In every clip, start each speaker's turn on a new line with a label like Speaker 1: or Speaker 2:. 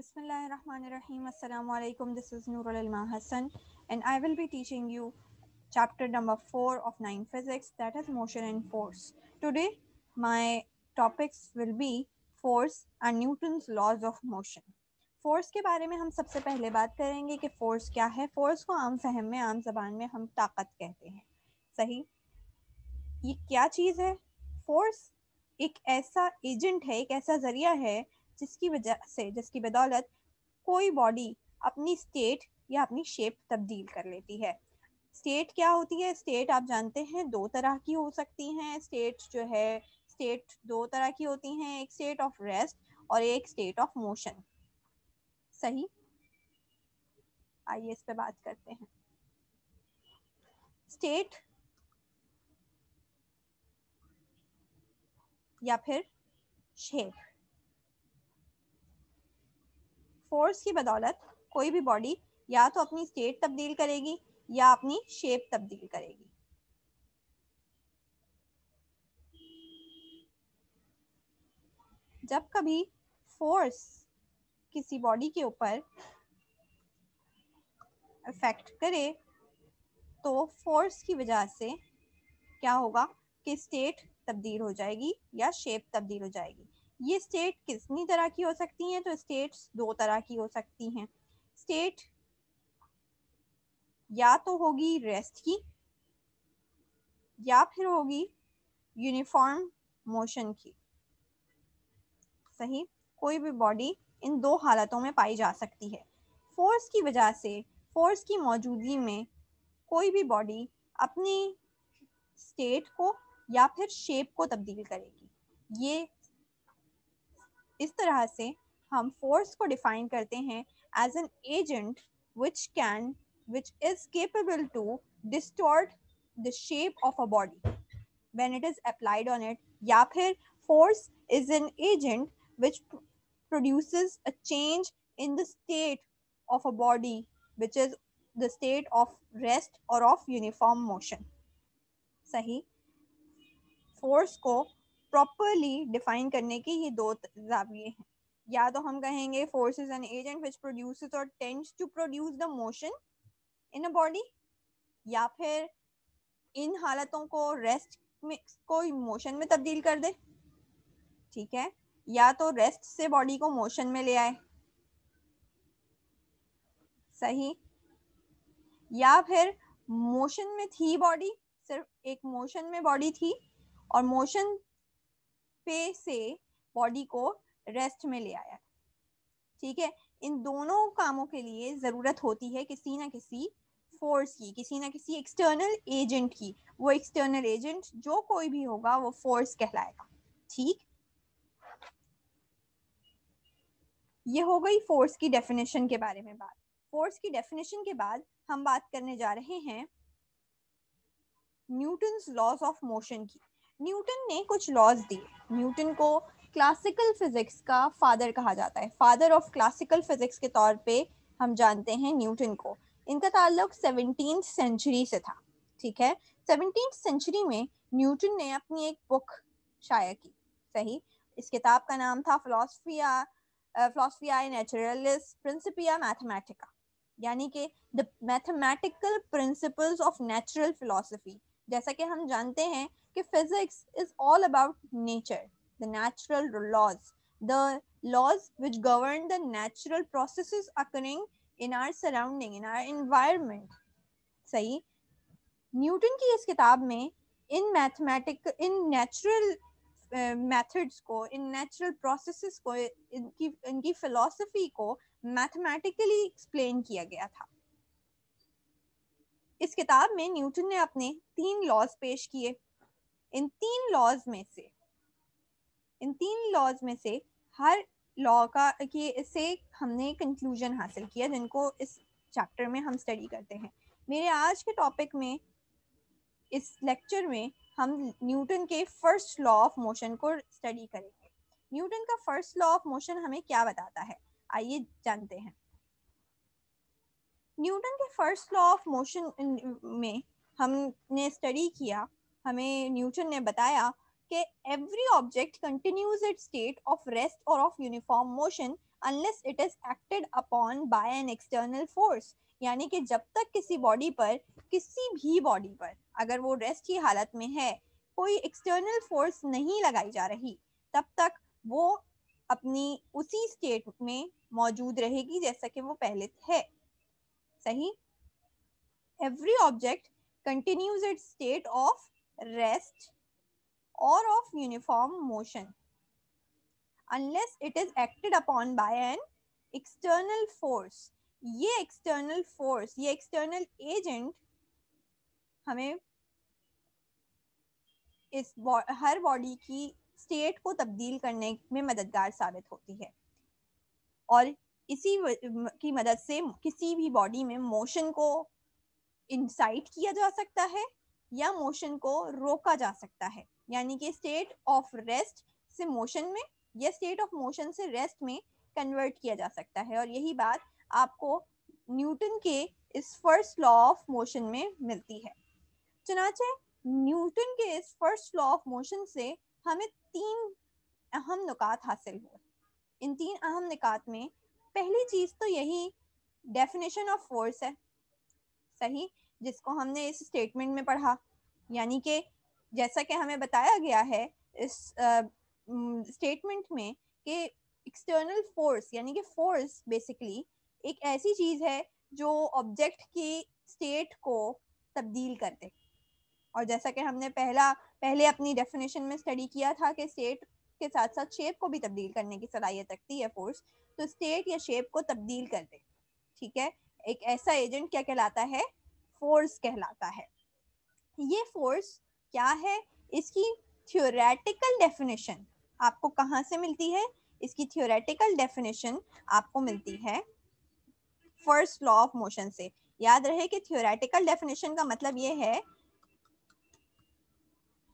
Speaker 1: Bismillahirrahmanirrahim. Assalamu alaikum. This is Nurul Ilma Hassan and I will be teaching you chapter number 4 of 9 physics, that is motion and force. Today my topics will be force and Newton's laws of motion. Force के बारे में हम सबसे पहले बात करेंगे कि force क्या है। फोर्स को आम फहम में, आम जबान में हम ताकत कहते हैं। सही, ये क्या चीज़ है? फोर्स एक ऐसा एजेंट है, एक ऐसा जरिया है जिसकी वजह से, जिसकी बदौलत कोई बॉडी अपनी स्टेट या अपनी शेप तब्दील कर लेती है। स्टेट क्या होती है? स्टेट आप जानते हैं दो तरह की हो सकती हैं। स्टेट दो तरह की होती हैं, एक स्टेट ऑफ रेस्ट और एक स्टेट ऑफ मोशन। सही, आइए इस पे बात करते हैं। स्टेट या फिर शेप। फोर्स की बदौलत कोई भी बॉडी या तो अपनी स्टेट तब्दील करेगी या अपनी शेप तब्दील करेगी। जब कभी फोर्स किसी बॉडी के ऊपर इफेक्ट करे तो फोर्स की वजह से क्या होगा कि स्टेट तब्दील हो जाएगी या शेप तब्दील हो जाएगी। ये स्टेट कितनी तरह की हो सकती हैं? तो स्टेट्स दो तरह की हो सकती हैं। स्टेट या तो होगी रेस्ट की या फिर होगी यूनिफॉर्म मोशन की। सही, कोई भी बॉडी इन दो हालतों में पाई जा सकती है। फोर्स की वजह से, फोर्स की मौजूदगी में कोई भी बॉडी अपनी स्टेट को या फिर शेप को तब्दील करेगी। ये इस तरह से हम फोर्स को डिफाइन करते हैं as an agent which is capable to distort the shape of a body when it is applied on it, या फिर force is an agent which produces a change in the state of a body which is the state of rest or of uniform motion. सही, force को properly define करने की ये दो जाविये हैं। या तो हम कहेंगे force is an agent which produces और tends to produce the motion in a body, या फिर इन हालतों को रेस्ट में को मोशन में तब्दील कर दे। ठीक है, या तो रेस्ट से बॉडी को मोशन में ले आए। सही, या फिर मोशन में थी बॉडी, सिर्फ एक मोशन में बॉडी थी और मोशन पे से बॉडी को रेस्ट में ले आया। ठीक है, इन दोनों कामों के लिए जरूरत होती है किसी ना किसी फोर्स की, किसी ना किसी एक्सटर्नल एजेंट की। वो एक्सटर्नल एजेंट जो कोई भी होगा वो फोर्स कहलाएगा। ठीक, ये हो गई फोर्स की डेफिनेशन के बारे में बात। फोर्स की डेफिनेशन के बाद हम बात करने जा रहे हैं न्यूटन्स लॉज ऑफ मोशन की। न्यूटन ने कुछ लॉज दिए। न्यूटन को क्लासिकल फिजिक्स का फादर कहा जाता है। फादर ऑफ क्लासिकल फिजिक्स के तौर पे हम जानते हैं न्यूटन को। इनका ताल्लुक 17th सेंचुरी से था। ठीक है, 17th सेंचुरी में न्यूटन ने अपनी एक बुक शाया की। सही, इस किताब का नाम था फिलोसफिया नेचुरलिस प्रिंसिपिया मैथमेटिका, यानी कि the mathematical principles of natural philosophy. जैसा कि हम जानते हैं कि physics is all about nature, the natural laws, the laws which govern the natural processes occurring in our surrounding, in our environment. सही, Newton की इस किताब में इन नेचुरल मेथड्स को, इन नेचुरल प्रोसेसेस को, इनकी फिलॉसफी को मैथमेटिकली एक्सप्लेन किया गया था। इस किताब में न्यूटन ने अपने 3 लॉज पेश किए। इन तीन लॉज में से हर लॉ का से हमने कंक्लूजन हासिल किया, जिनको इस चैप्टर में हम स्टडी करते हैं। मेरे आज के टॉपिक में, इस लेक्चर में हम न्यूटन के फर्स्ट लॉ ऑफ मोशन को स्टडी करेंगे। न्यूटन का फर्स्ट लॉ ऑफ मोशन हमें क्या बताता है, आइए जानते हैं। न्यूटन के फर्स्ट लॉ ऑफ मोशन में हमने स्टडी किया, हमें न्यूटन ने बताया कि every object continues its state of rest और of uniform motion unless it is acted upon by an external force, यानी कि जब तक किसी बॉडी पर, किसी भी बॉडी पर अगर वो रेस्ट की हालत में है, कोई एक्सटर्नल फोर्स नहीं लगाई जा रही, तब तक वो अपनी उसी स्टेट में मौजूद रहेगी जैसा कि वो पहले है। सही। Every object continues its state of rest और of uniform motion unless it is acted upon by an external force। ये external force, ये external agent हमें इस हर बॉडी की स्टेट को तब्दील करने में मददगार साबित होती है, और इसी की मदद से किसी भी बॉडी में मोशन को इंसाइट किया जा सकता है या मोशन को रोका जा सकता है, यानी कि स्टेट ऑफ रेस्ट से मोशन में या स्टेट ऑफ मोशन से रेस्ट में कन्वर्ट किया जा सकता है। और यही बात आपको न्यूटन के इस फर्स्ट लॉ ऑफ मोशन में मिलती है। चुनाचे न्यूटन के इस फर्स्ट लॉ ऑफ मोशन से हमें तीन अहम नुकात हासिल हुए। इन तीन अहम नुकात में पहली चीज तो यही डेफिनेशन ऑफ फोर्स है, सही, जिसको हमने इस स्टेटमेंट में पढ़ा, यानी कि जैसा कि हमें बताया गया है इस स्टेटमेंट में कि एक्सटर्नल फोर्स यानी कि फोर्स बेसिकली एक ऐसी चीज है जो ऑब्जेक्ट की स्टेट को तब्दील कर दे। और जैसा कि हमने पहले अपनी डेफिनेशन में स्टडी किया था कि स्टेट के साथ साथ शेप को भी तब्दील करने की सलाहियत रखती है फोर्स, तो स्टेट या शेप को तब्दील कर दे। ठीक है, एक ऐसा एजेंट क्या कहलाता है? फोर्स कहलाता है। ये फोर्स क्या है? इसकी थ्योरेटिकल डेफिनेशन आपको कहाँ से मिलती है? इसकी थ्योरेटिकल डेफिनेशन आपको मिलती है फर्स्ट लॉ ऑफ मोशन से। याद रहे कि थ्योरेटिकल डेफिनेशन का मतलब ये है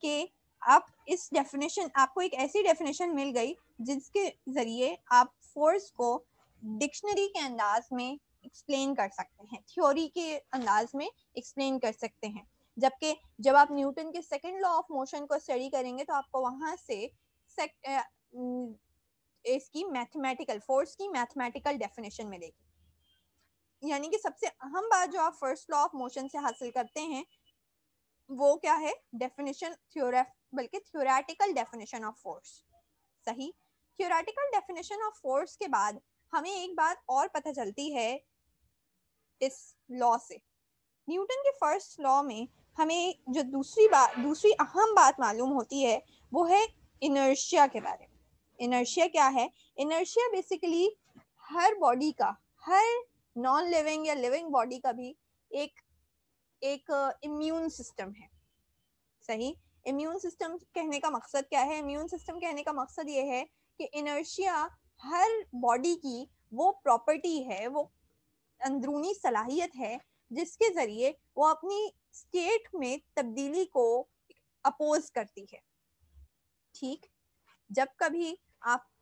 Speaker 1: कि आप इस डेफिनेशन, आपको एक ऐसी डेफिनेशन मिल गई जिसके जरिए आप फोर्स को डिक्शनरी के अंदाज में एक्सप्लेन कर सकते हैं, थ्योरी के अंदाज में एक्सप्लेन कर सकते हैं। जबकि जब आप न्यूटन के सेकंड लॉ ऑफ मोशन को स्टडी करेंगे तो आपको वहां से इसकी मैथमेटिकल फोर्स की मैथमेटिकल डेफिनेशन मिलेगी। यानी कि सबसे अहम बात जो आप फर्स्ट लॉ ऑफ मोशन से हासिल करते हैं वो क्या है? डेफिनेशन, बल्कि थ्योरेटिकल डेफिनेशन ऑफ फोर्स। सही। थ्योरेटिकल डेफिनेशन ऑफ फोर्स के बाद हमें एक बात और पता चलती है इस लॉ से। न्यूटन के फर्स्ट लॉ में हमें जो दूसरी अहम बात मालूम होती है वो है इनर्शिया के बारे में। इनर्शिया क्या है? इनर्शिया बेसिकली हर बॉडी का, हर नॉन लिविंग या लिविंग बॉडी का भी एक इम्यून सिस्टम है। सही। इम्यून सिस्टम कहने का मकसद क्या है? इम्यून सिस्टम कहने का मकसद ये है कि इनर्शिया हर बॉडी की वो प्रॉपर्टी है, वो अंदरूनी सलाहियत है जिसके जरिए वो अपनी स्टेट में तब्दीली को अपोज करती है। ठीक।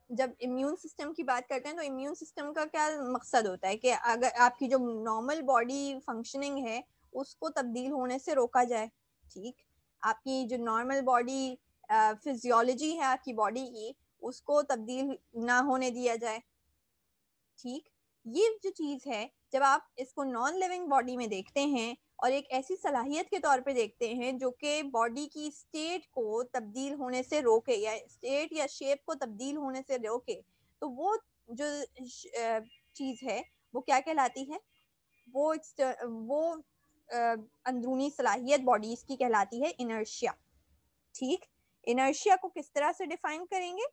Speaker 1: जब इम्यून सिस्टम की बात करते हैं तो इम्यून सिस्टम का क्या मकसद होता है कि अगर आपकी जो नॉर्मल बॉडी फंक्शनिंग है उसको तब्दील होने से रोका जाए। ठीक। आपकी जो नॉर्मल बॉडी फिजियोलॉजी है आपकी बॉडी की, उसको तब्दील ना होने दिया जाए। ठीक। ये जो चीज है, जब आप इसको नॉन लिविंग बॉडी में देखते हैं और एक ऐसी सलाहियत के तौर पे देखते हैं जो कि बॉडी की स्टेट को तब्दील होने से रोके या स्टेट या शेप को तब्दील होने से रोके, तो वो जो चीज है वो क्या कहलाती है? वो अंदरूनी सलाहियत बॉडीज की कहलाती है इनर्शिया। ठीक। इनर्शिया को किस तरह से डिफाइन करेंगे?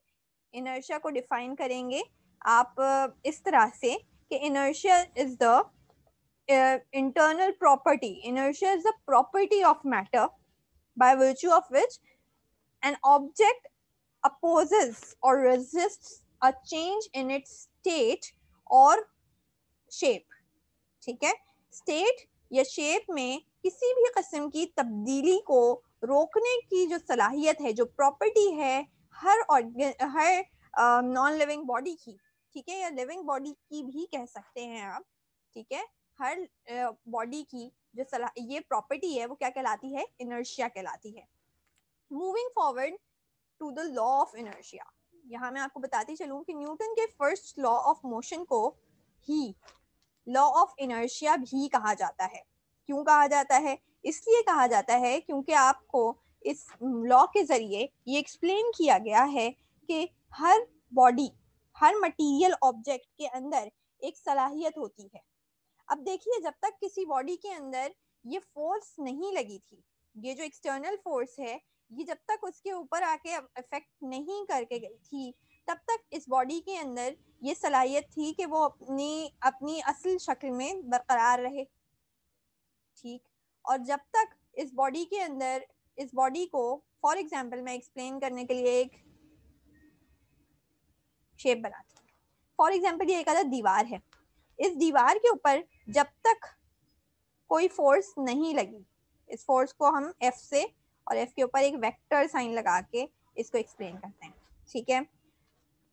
Speaker 1: इनर्शिया को डिफाइन करेंगे आप इस तरह से कि inertia is the internal property. Inertia is the property of matter by virtue of which an object opposes or resists a change in its state or shape. ठीक है, स्टेट या शेप में किसी भी किस्म की तब्दीली को रोकने की जो सलाहियत है, जो प्रॉपर्टी है हर नॉन लिविंग बॉडी की, ठीक है, या लिविंग बॉडी की भी कह सकते हैं आप। ठीक है, हर बॉडी की जो ये प्रॉपर्टी है वो क्या कहलाती है? इनर्शिया कहलाती है। Moving forward to the law of inertia. यहाँ मैं आपको बताती चलूँ कि न्यूटन के फर्स्ट लॉ ऑफ मोशन को ही लॉ ऑफ इनर्शिया भी कहा जाता है। क्यों कहा जाता है? इसलिए कहा जाता है क्योंकि आपको इस लॉ के ज़रिए ये एक्सप्लेन किया गया है कि हर बॉडी, हर मटेरियल ऑब्जेक्ट के अंदर एक सलाहियत होती है। अब देखिए, जब तक किसी बॉडी के अंदर ये फोर्स नहीं लगी थी, ये जो एक्सटर्नल फोर्स है, ये जब तक उसके ऊपर आके इफेक्ट नहीं करके गई थी, तब तक इस बॉडी के अंदर ये सलाहियत थी कि वो अपनी अपनी असल शक्ल में बरकरार रहे। ठीक। और जब तक इस बॉडी के अंदर, इस बॉडी को फॉर एग्जांपल मैं एक्सप्लेन करने के लिए एक शेप बनाती हूँ। फॉर एग्जांपल ये एक आधा दीवार है। इस दीवार के ऊपर जब तक कोई फोर्स नहीं लगी, इस फोर्स को हम F से और F के ऊपर एक वेक्टर साइन लगा के इसको एक्सप्लेन करते हैं। ठीक है।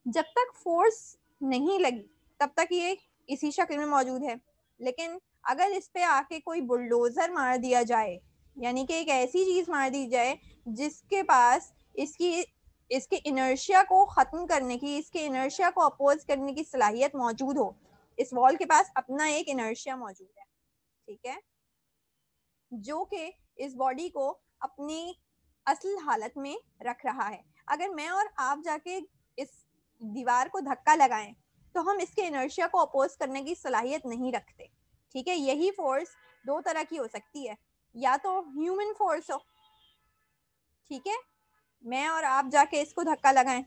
Speaker 1: जब तक फोर्स नहीं लगी तब तक ये इसी शक्ल में मौजूद है। लेकिन अगर इस पे आके कोई बुलडोजर मार दिया जाए, यानी कि एक ऐसी चीज मार दी जाए जिसके पास इसके इनर्शिया को खत्म करने की, इसके इनर्शिया को अपोज करने की सलाहियत मौजूद हो, इस वॉल के पास अपना एक इनर्शिया मौजूद है। ठीक है। जो कि इस बॉडी को अपनी असल हालत में रख रहा है। अगर मैं और आप जाके इस दीवार को धक्का लगाएं तो हम इसके इनर्शिया को अपोज करने की सलाहियत नहीं रखते। ठीक है। यही फोर्स दो तरह की हो सकती है, या तो ह्यूमन फोर्स हो, ठीक है, मैं और आप जाके इसको धक्का लगाएं,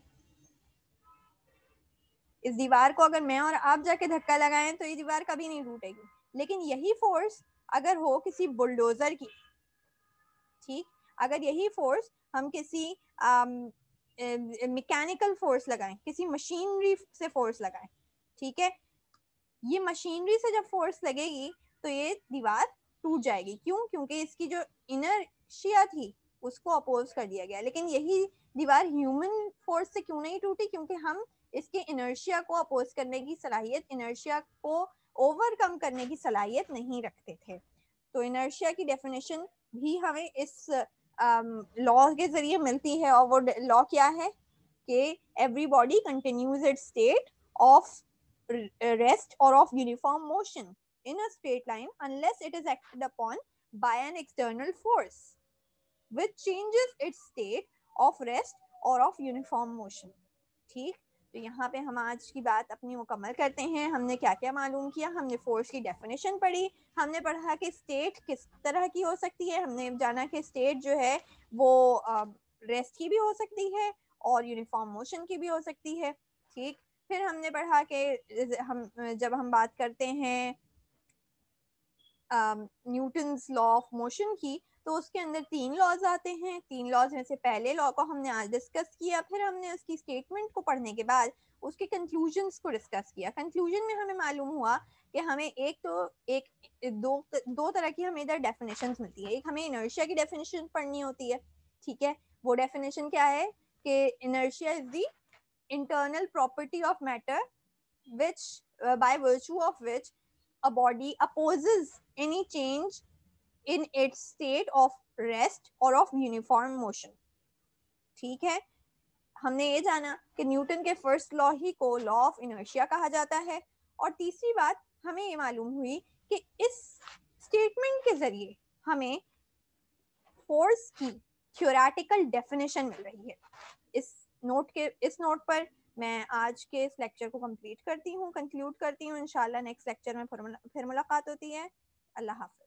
Speaker 1: इस दीवार को अगर मैं और आप जाके धक्का लगाएं तो ये दीवार कभी नहीं टूटेगी। लेकिन यही फोर्स अगर हो किसी बुलडोजर की, ठीक, अगर यही फोर्स हम किसी मैकेनिकल फोर्स लगाएं, किसी मशीनरी से फोर्स लगाएं, ठीक है, ये मशीनरी से जब फोर्स लगेगी तो ये दीवार टूट जाएगी। क्यों? क्योंकि इसकी जो इनर्शिया थी उसको अपोज कर दिया गया। लेकिन यही दीवार ह्यूमन फोर्स से क्यों नहीं टूटी? क्योंकि हम इसके इनर्शिया को अपोज करने की सलाहियत, इनर्शिया को ओवरकम करने की सलाहियत नहीं रखते थे। तो इनर्शिया की डेफिनेशन भी हमें इस लॉ के जरिए मिलती है, और वो लॉ क्या है कि every body continues its state of rest or of uniform motion in a straight line unless it is acted upon by an external force which changes its state of rest or of uniform motion। ठीक। तो यहाँ पे हम आज की बात अपनी मुकम्मल करते हैं। हमने क्या क्या मालूम किया? हमने फोर्स की डेफिनेशन पढ़ी, हमने पढ़ा कि स्टेट किस तरह की हो सकती है, हमने जाना कि स्टेट जो है वो रेस्ट की भी हो सकती है और यूनिफॉर्म मोशन की भी हो सकती है। ठीक। फिर हमने पढ़ा कि जब हम बात करते हैं न्यूटन्स लॉ ऑफ मोशन की, तो उसके अंदर तीन लॉज आते हैं। तीन लॉज में से पहले लॉ को हमने आज डिस्कस किया, फिर हमने उसकी स्टेटमेंट को पढ़ने के बाद उसके कंक्लूजन्स को डिस्कस किया। कंक्लूजन में हमें मालूम हुआ कि हमें दो तरह की हमें इधर डेफिनेशंस मिलती है। एक हमें इनर्शिया की डेफिनेशन पढ़नी होती है। ठीक है। वो डेफिनेशन क्या है कि inertia is the internal property of matter which by virtue of which a body opposes any change in its state of rest or of uniform motion। ठीक है। हमने ये जाना कि न्यूटन के फर्स्ट लॉ ही को लॉ ऑफ इनर्शिया कहा जाता है। और तीसरी बात हमें ये मालूम हुई कि इस स्टेटमेंट के जरिए हमें फोर्स की थ्योरेटिकल डेफिनेशन मिल रही है। इस नोट पर मैं आज के इस लेक्चर को कंप्लीट करती हूँ, कंक्लूड करती हूँ। इंशाल्लाह नेक्स्ट लेक्चर में फिर मुलाकात होती है। अल्लाह हाफ़िज़।